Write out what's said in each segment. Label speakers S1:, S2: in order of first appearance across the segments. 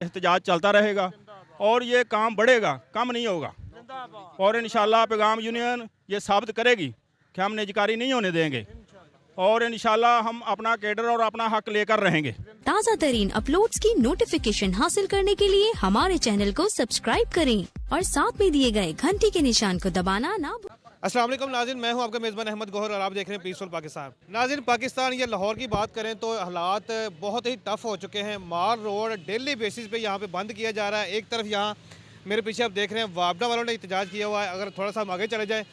S1: एहतजाज चलता रहेगा और ये काम बढ़ेगा, कम नहीं होगा। और इंशाल्लाह पैगाम यूनियन ये साबित करेगी कि हम निजकारी नहीं होने देंगे और इंशाल्लाह हम अपना कैडर और अपना हक लेकर रहेंगे।
S2: ताज़ा तरीन अपलोड्स की नोटिफिकेशन हासिल करने के लिए हमारे चैनल को सब्सक्राइब करें और साथ में दिए गए घंटी के निशान को दबाना ना भूलें।
S3: अस्सलाम वालेकुम नाज़रीन, मैं हूं आपका मेज़बान अहमद गौहर और आप देख रहे हैं पीसफुल पाकिस्तान। नाज़रीन, पाकिस्तान या लाहौर की बात करें तो हालात बहुत ही टफ़ हो चुके हैं। माल रोड डेली बेसिस पे यहाँ पे बंद किया जा रहा है। एक तरफ यहाँ मेरे पीछे आप देख रहे हैं वापडा वालों ने एहतजाज किया हुआ है। अगर थोड़ा सा हम आगे चले जाएँ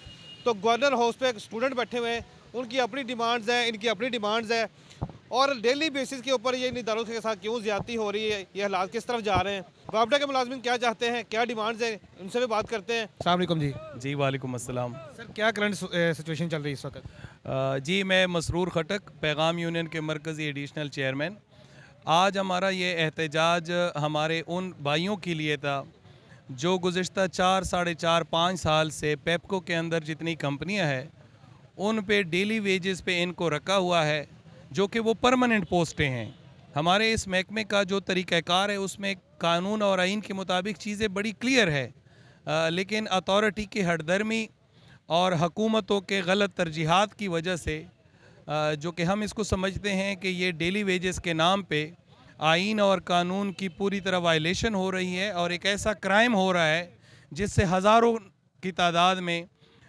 S3: तो गवर्नर हाउस पे स्टूडेंट बैठे हुए हैं, उनकी अपनी डिमांड्स हैं, इनकी अपनी डिमांड्स है और डेली बेसिस के ऊपर ये इन इदारों के साथ क्यों ज़्यादती हो रही है, ये हालात किस तरफ जा रहे हैं, वापडा के मुलाजमिन क्या चाहते हैं, क्या डिमांड्स हैं, उनसे भी बात करते हैं। अस्सलाम वालेकुम जी।
S4: जी वालेकुम अस्सलाम।
S3: सर, क्या करंट सिचुएशन चल रही है इस वक्त?
S4: जी, मैं मसरूर खटक, पैगाम यूनियन के मरकज़ी एडिशनल चेयरमैन। आज हमारा ये एहतजाज हमारे उन भाइयों के लिए था जो गुज़िश्ता 4, साढ़े 4, 5 साल से पेप्को के अंदर जितनी कंपनियां हैं उन पे डेली वेजेस पे इनको रखा हुआ है, जो कि वो परमानेंट पोस्टें हैं। हमारे इस महकमे का जो तरीक़ाकार है उसमें कानून और आइन के मुताबिक चीज़ें बड़ी क्लियर है, लेकिन अथॉरिटी की हठधर्मी और हुकूमतों के गलत तरजीहात की वजह से जो कि हम इसको समझते हैं कि ये डेली वेजेस के नाम पे आइन और कानून की पूरी तरह वायलेशन हो रही है और एक ऐसा क्राइम हो रहा है जिससे हज़ारों की तादाद में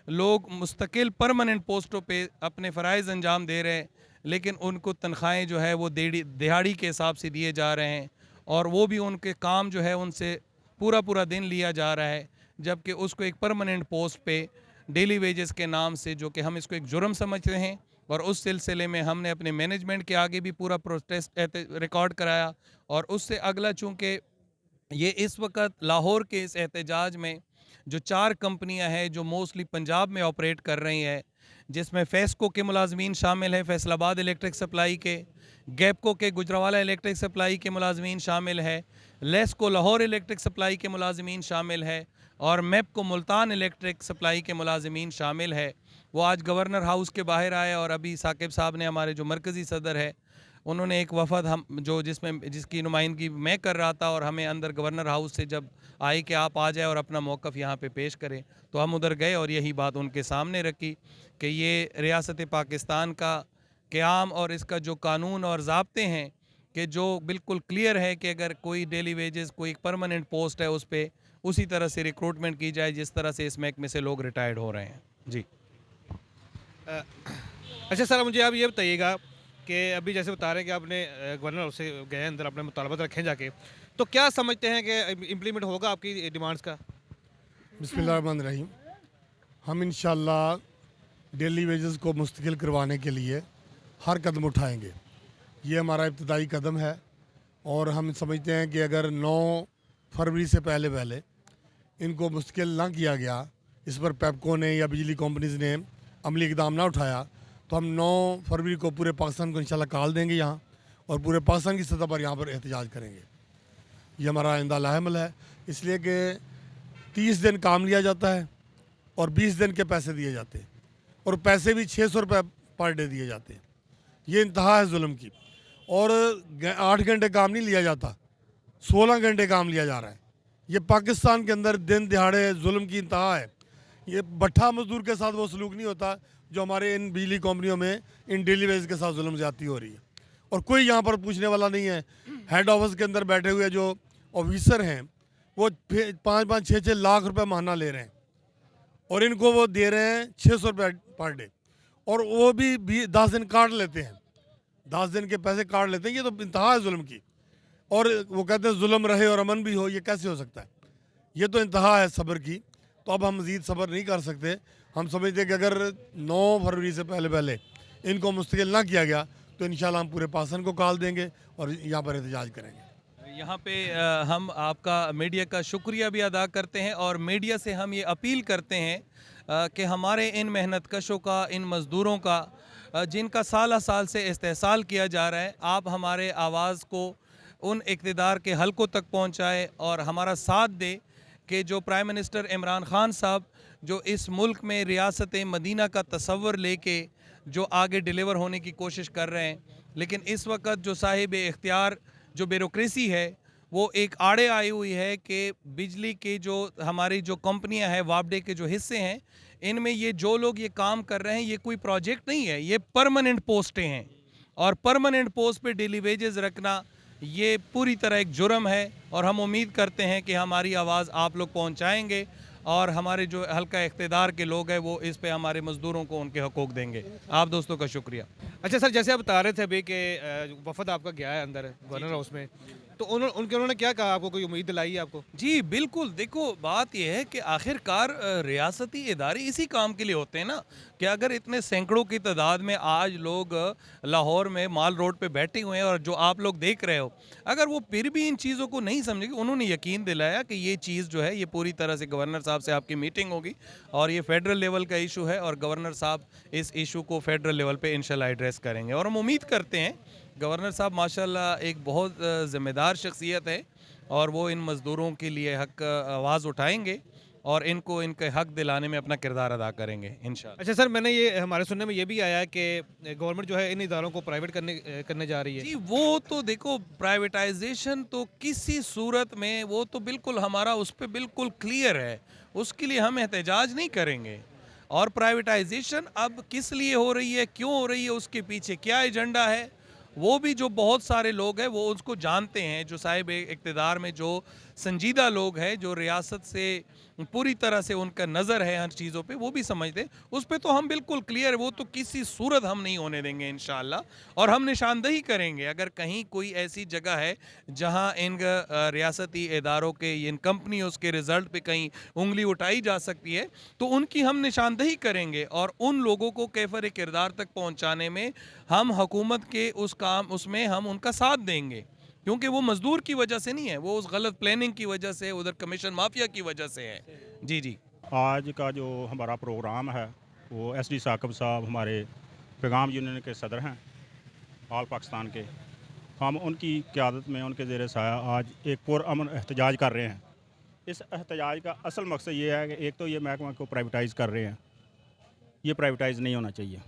S4: लोग मुस्तकिल परमानेंट पोस्टों पे अपने फ़राइज़ अंजाम दे रहे हैं, लेकिन उनको तनख्वाहें जो है वो दिहाड़ी के हिसाब से दिए जा रहे हैं और वो भी उनके काम जो है उनसे पूरा पूरा दिन लिया जा रहा है, जबकि उसको एक परमानेंट पोस्ट पे डेली वेजेस के नाम से, जो कि हम इसको एक जुर्म समझते हैं। और उस सिलसिले में हमने अपने मैनेजमेंट के आगे भी पूरा प्रोटेस्ट रिकॉर्ड कराया और उससे अगला, चूँकि ये इस वक्त लाहौर के इस एहतजाज में जो 4 कंपनियां हैं जो मोस्टली पंजाब में ऑपरेट कर रही हैं, जिसमें फेस्को के मुलाजमीन शामिल है, फैसलाबाद इलेक्ट्रिक सप्लाई के, गैपको के गुजरावाला इलेक्ट्रिक सप्लाई के मुलाजमीन शामिल है, लेस्को लाहौर इलेक्ट्रिक सप्लाई के मुलाजमीन शामिल है और मेपको मुल्तान इलेक्ट्रिक सप्लाई के मुलाजमीन शामिल है। वो आज गवर्नर हाउस के बाहर आए और अभी साकिब साहब ने, हमारे जो मरकज़ी सदर है, उन्होंने एक वफ़द हम जिसकी नुमाइंदगी मैं कर रहा था और हमें अंदर गवर्नर हाउस से जब आए कि आप आ जाए और अपना मौक़िफ़ यहाँ पे पेश करें, तो हम उधर गए और यही बात उनके सामने रखी कि ये रियासत पाकिस्तान का क़याम और इसका जो कानून और ज़ाब्ते हैं कि जो बिल्कुल क्लियर है कि अगर कोई डेली वेजेस, कोई परमानेंट पोस्ट है, उस पर उसी तरह से रिक्रूटमेंट की जाए जिस तरह से इस महकमे से लोग रिटायर्ड हो रहे हैं। जी
S3: अच्छा सर, मुझे आप ये बताइएगा कि अभी जैसे बता रहे हैं कि आपने गवर्नर हाउस से गए अंदर, अपने मुतालबात रखें जाके, तो क्या समझते हैं कि इम्प्लीमेंट होगा आपकी डिमांड्स का?
S5: बिस्मिल्लाहिर्रहमानिर्रहीम। हम इंशाअल्लाह डेली वेजेस को मुस्तकिल करवाने के लिए हर कदम उठाएंगे। ये हमारा इब्तदाई कदम है और हम समझते हैं कि अगर 9 फरवरी से पहले इनको मुस्तकिल ना किया गया, इस पर पेप्को ने या बिजली कंपनीज़ ने अमली इक़दाम ना उठाया, तो हम 9 फरवरी को पूरे पाकिस्तान को इंशाल्लाह कॉल देंगे यहाँ और पूरे पाकिस्तान की सतह पर यहाँ पर एहतजाज करेंगे। ये हमारा आइंदा लाहमल है, इसलिए कि 30 दिन काम लिया जाता है और 20 दिन के पैसे दिए जाते हैं और पैसे भी 600 रुपये पर डे दिए जाते हैं। ये इंतहा है जुल्म की। और 8 घंटे काम नहीं लिया जाता, 16 घंटे काम लिया जा रहा है। ये पाकिस्तान के अंदर दिन दिहाड़े जुल्म की इंतहा है। ये भट्ठा मजदूर के साथ वो सलूक नहीं होता जो हमारे इन बिजली कंपनियों में इन डेली वेज के साथ जुल्म ज़्यादती हो रही है और कोई यहाँ पर पूछने वाला नहीं है। हेड ऑफिस के अंदर बैठे हुए जो ऑफिसर हैं वो 5-5, 6-6 लाख रुपए महीना ले रहे हैं और इनको वो दे रहे हैं 600 रुपये पर डे और वो भी 10 दिन काट लेते हैं, 10 दिन के पैसे काट लेते हैं। ये तो इंतहा है जुल्म की और वो कहते हैं जुल्म रहे और अमन भी हो। ये कैसे हो सकता है? ये तो इंतहा है सब्र की। तो अब हम मज़ीद सब्र नहीं कर सकते। हम समझते हैं कि अगर 9 फरवरी से पहले इनको मुस्तकिल ना किया गया तो इंशाल्लाह हम पूरे पाकिस्तान को कॉल देंगे और यहाँ पर एहतजाज करेंगे।
S4: यहाँ पे हम आपका मीडिया का शुक्रिया भी अदा करते हैं और मीडिया से हम ये अपील करते हैं कि हमारे इन मेहनत कशों का, इन मज़दूरों का जिनका साल साल से इस्तेहसाल किया जा रहा है, आप हमारे आवाज़ को उन इक़्तिदार के हलकों तक पहुँचाए और हमारा साथ दे कि जो प्राइम मिनिस्टर इमरान ख़ान साहब जो इस मुल्क में रियासत मदीना का तसव्वुर लेके जो आगे डिलीवर होने की कोशिश कर रहे हैं, लेकिन इस वक्त जो साहिब इख्तियार जो ब्यूरोक्रेसी है वो एक आड़े आई हुई है कि बिजली के जो हमारी जो कंपनियां हैं, वापडे के जो हिस्से हैं, इनमें ये जो लोग ये काम कर रहे हैं, ये कोई प्रोजेक्ट नहीं है, ये परमानेंट पोस्टें हैं। और परमानेंट पोस्ट पे डेली वेजेस रखना ये पूरी तरह एक जुर्म है। और हम उम्मीद करते हैं कि हमारी आवाज़ आप लोग पहुंचाएंगे और हमारे जो हल्का इख्तिदार के लोग हैं वो इस पे हमारे मज़दूरों को उनके हकूक़ देंगे। आप दोस्तों का शुक्रिया।
S3: अच्छा सर, जैसे आप बता रहे थे अभी कि वफद आपका गया है अंदर गवर्नर हाउस में, तो उन्होंने क्या कहा आपको, कोई उम्मीद दिलाई है आपको?
S4: जी बिल्कुल, देखो बात यह है कि आखिरकार रियासती इदारे इसी काम के लिए होते हैं ना, कि अगर इतने सैकड़ों की तादाद में आज लोग लाहौर में माल रोड पे बैठे हुए हैं और जो आप लोग देख रहे हो, अगर वो फिर भी इन चीज़ों को नहीं समझेंगे, उन्होंने यकीन दिलाया कि ये चीज़ जो है ये पूरी तरह से गवर्नर साहब से आपकी मीटिंग होगी और ये फेडरल लेवल का इशू है और गवर्नर साहब इस इशू को फेडरल लेवल पे इंशाल्लाह एड्रेस करेंगे। और हम उम्मीद करते हैं, गवर्नर साहब माशाल्लाह एक बहुत ज़िम्मेदार शख्सियत है और वो इन मज़दूरों के लिए हक आवाज़ उठाएंगे और इनको इनके हक दिलाने में अपना किरदार अदा करेंगे इंशाल्लाह।
S3: अच्छा सर, मैंने ये हमारे सुनने में ये भी आया है कि गवर्नमेंट जो है इन इदारों को प्राइवेट करने जा रही है।
S4: जी वो तो देखो, प्राइवेटाइजेशन तो किसी सूरत में, वो तो बिल्कुल हमारा उस पर बिल्कुल क्लियर है, उसके लिए हम एहतजाज नहीं करेंगे। और प्राइवेटाइजेशन अब किस लिए हो रही है, क्यों हो रही है, उसके पीछे क्या एजेंडा है, वो भी जो बहुत सारे लोग हैं वो उसको जानते हैं। जो साहिब इक़्तिदार में जो संजीदा लोग हैं, जो रियासत से पूरी तरह से उनका नज़र है हर चीज़ों पे, वो भी समझते हैं। उस पे तो हम बिल्कुल क्लियर है, वो तो किसी सूरत हम नहीं होने देंगे इंशाअल्लाह। और हम निशानदही करेंगे अगर कहीं कोई ऐसी जगह है जहां इन रियासती इदारों के, इन कंपनियों के रिज़ल्ट पे कहीं उंगली उठाई जा सकती है तो उनकी हम निशानदही करेंगे और उन लोगों को कैफर किरदार तक पहुँचाने में हम हुकूमत के उस काम उसमें हम उनका साथ देंगे, क्योंकि वो मजदूर की वजह से नहीं है, वो उस गलत प्लानिंग की वजह से, उधर कमीशन माफिया की वजह से है। जी जी।
S1: आज का जो हमारा प्रोग्राम है वो SD साकब साहब हमारे पैगाम यूनियन के सदर हैं ऑल पाकिस्तान के। हम उनकी क़यादत में, उनके ज़ेर साया आज एक पुरअमन एहतजाज कर रहे हैं। इस एहतजाज का असल मकसद ये है कि एक तो ये महकमा को प्राइवेटाइज़ कर रहे हैं, ये प्राइवेटाइज़ नहीं होना चाहिए।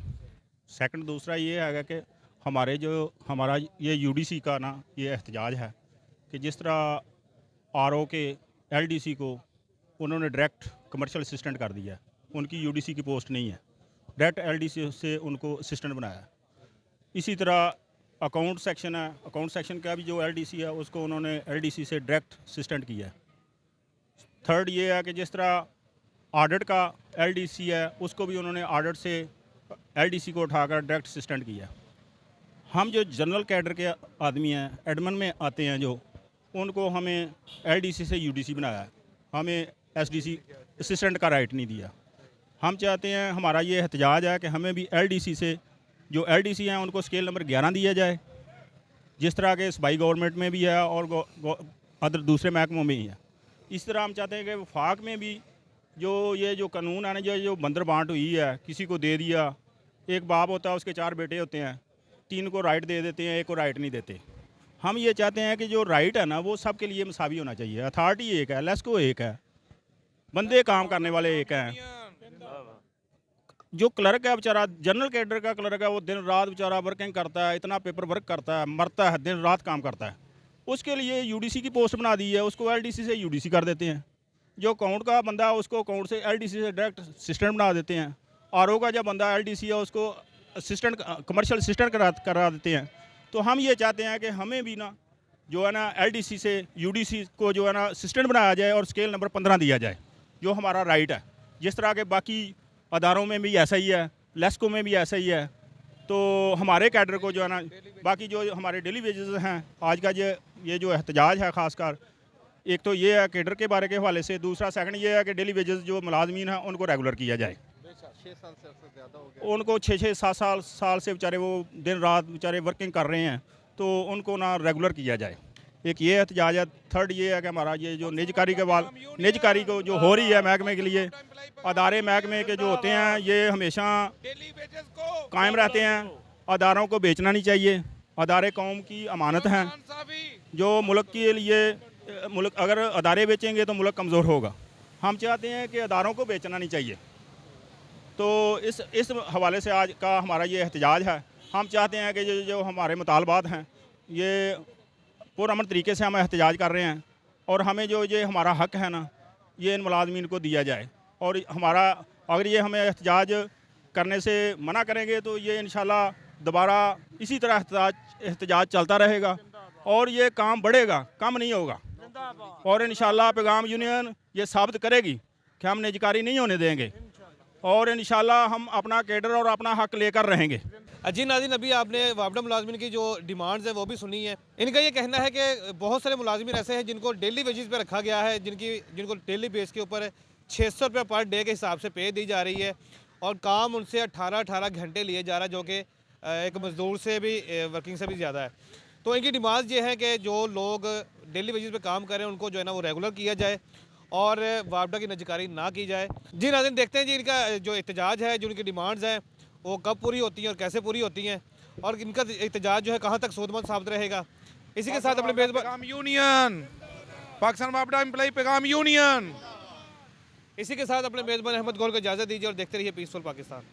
S1: सेकंड दूसरा ये है कि हमारा ये UDC का ना ये एहतजाज है कि जिस तरह RO के LDC को उन्होंने डायरेक्ट कमर्शियल असिस्टेंट कर दिया है, उनकी UDC की पोस्ट नहीं है, डायरेक्ट LDC से उनको असिस्टेंट बनाया है। इसी तरह अकाउंट सेक्शन है, अकाउंट सेक्शन का भी जो LDC है उसको उन्होंने LDC से डायरेक्ट असिस्टेंट किया है। थर्ड ये है कि जिस तरह ऑडिट का LDC है उसको भी उन्होंने ऑडिट से LDC को उठाकर डायरेक्ट असिस्टेंट किया। हम जो जनरल कैडर के आदमी हैं, एडमिन में आते हैं जो, उनको हमें LDC से UDC बनाया है, हमें SDC असिस्टेंट का राइट नहीं दिया। हम चाहते हैं, हमारा ये एहतजाज है कि हमें भी LDC से, जो LDC हैं उनको स्केल नंबर 11 दिया जाए, जिस तरह के सूबाई गवर्नमेंट में भी है और अदर दूसरे महकमों में ही है। इस तरह हम चाहते हैं कि वफाक में भी जो कानून है ना, जो बंदर बांट हुई है, किसी को दे दिया, एक बाप होता है उसके 4 बेटे होते हैं, 3 को राइट दे देते हैं, 1 को राइट नहीं देते। हम ये चाहते हैं कि जो राइट है ना वो सब के लिए मसावी होना चाहिए। अथॉरिटी एक है, लेस्को एक है, बंदे काम करने वाले एक हैं। जो क्लर्क है बेचारा, जनरल कैडर का क्लर्क है, वो दिन रात बेचारा वर्किंग करता है, इतना पेपर वर्क करता है, मरता है, दिन रात काम करता है। उसके लिए UDC की पोस्ट बना दी है, उसको LDC से UDC कर देते हैं। जो अकाउंट का बंदा है उसको अकाउंट से LDC से डायरेक्ट असिस्टेंट बना देते हैं। RO का जो बंदा LDC है उसको असिस्टेंट, कमर्शियल असिस्टेंट करा देते हैं। तो हम ये चाहते हैं कि हमें भी ना जो है ना LDC से UDC को जो है ना असिस्टेंट बनाया जाए और स्केल नंबर 15 दिया जाए, जो हमारा राइट है। जिस तरह के बाकी अदारों में भी ऐसा ही है, लेस्को में भी ऐसा ही है। तो हमारे कैडर को जो है ना, बाकी जो हमारे डेली वेजेस हैं, आज का ये जो एहतजाज है ख़ासकर, एक तो ये है कैडर के बारे के हवाले से, दूसरा सेकंड ये है कि डेली वेजेस जो मुलाजमीन हैं उनको रेगुलर किया जाए। उनको 6-7 साल से बेचारे वो दिन रात बेचारे वर्किंग कर रहे हैं, तो उनको ना रेगुलर किया जाए। एक ये एहतजाज है। थर्ड ये है कि हमारा ये जो निजकारी को जो हो रही है महकमे के लिए, अदारे महकमे के जो होते हैं ये हमेशा कायम रहते हैं, अदारों को बेचना नहीं चाहिए। अदारे कौम की अमानत हैं, जो मुल्क के लिए, मुल्क अगर अदारे बेचेंगे तो मुल्क कमज़ोर होगा। हम चाहते हैं कि अदारों को बेचना नहीं चाहिए। तो इस हवाले से आज का हमारा ये एहतजाज है। हम चाहते हैं कि जो हमारे मुतालबात हैं ये पुरअमन तरीके से हम एहतजाज कर रहे हैं और हमें जो ये हमारा हक है ना, ये इन मुलाजमीन को दिया जाए। और हमारा अगर ये हमें एहतजाज करने से मना करेंगे तो ये इंशाल्लाह दोबारा इसी तरह एहतजाज चलता रहेगा और ये काम बढ़ेगा, कम नहीं होगा। और इंशाल्लाह पैगाम यूनियन ये साबित करेगी कि हम निजकारी नहीं होने देंगे और इंशाल्लाह हम अपना कैडर और अपना हक लेकर रहेंगे।
S3: जी नाज़रीन, अभी आपने वापडा मुलाजमिन की जो डिमांड्स है वो भी सुनी है। इनका ये कहना है कि बहुत सारे मुलाजमिन ऐसे हैं जिनको डेली वेजेस पे रखा गया है, जिनको डेली बेस के ऊपर 600 रुपये पर डे के हिसाब से पे दी जा रही है और काम उनसे 18-18 घंटे लिए जा रहा है, जो कि एक मज़दूर से भी वर्किंग से भी ज़्यादा है। तो इनकी डिमांड ये है कि जो लोग डेली वेजेस पे काम कर रहे हैं उनको जो है ना वो रेगुलर किया जाए और वापडा की निजकारी ना की जाए। जी नाज़रीन, देखते हैं जी इनका जो एहतजाज है, जो इनकी डिमांड्स हैं वो कब पूरी होती हैं और कैसे पूरी होती हैं और इनका एहतजाज जो है कहाँ तक सूदमंद साबित रहेगा। इसी के साथ अपने
S6: पैगाम यूनियन, पाकिस्तान वापडा एम्प्लॉई पैगाम यूनियन।
S3: इसी के साथ अपने मेज़बान अहमद गौहर को इजाज़त दीजिए और देखते रहिए पीसफुल पाकिस्तान।